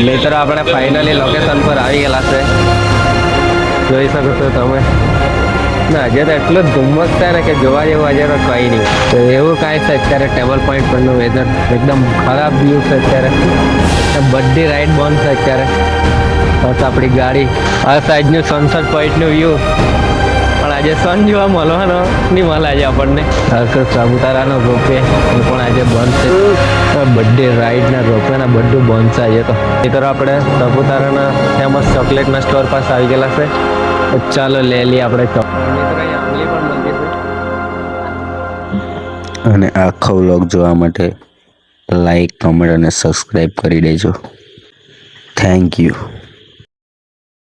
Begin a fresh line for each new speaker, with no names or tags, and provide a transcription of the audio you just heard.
મિત્રો આપણે finally location પર આવી ગયેલા છે, જોઈ શકો છો તમે. ના આજે તો એટલું જ ધુમ્મસ છે ને કે જોવા જેવું આજે તો કંઈ નહીં. તો એવું કાંઈ છે અત્યારે ટેબલ પોઈન્ટ પરનું વેધર એકદમ ખરાબ વ્યૂ છે અત્યારે. બધી રાઈડ બંધ છે અત્યારે. બસ આપણી ગાડી આ સાઈડનું સનસેટ પોઈન્ટનું વ્યૂ, પણ આજે સન જોવા મળવાનો નહીં મળે આજે આપણને. સાપુતારાનો રોપવે પણ આજે બંધ છે. બધી રાઈડના રોપવેના બધું બંધ છે આજે તો. એ તરફ આપણે સાપુતારાના ફેમસ ચોકલેટના સ્ટોર પાસે આવી ગયેલા છે. ચાલો લઈ લઈએ આપણે આંબલી પણ મળતી છે.
અને આખો વ્લોગ જોવા માટે લાઈક, કમેન્ટ અને સબસ્ક્રાઈબ કરી દેજો. Thank you.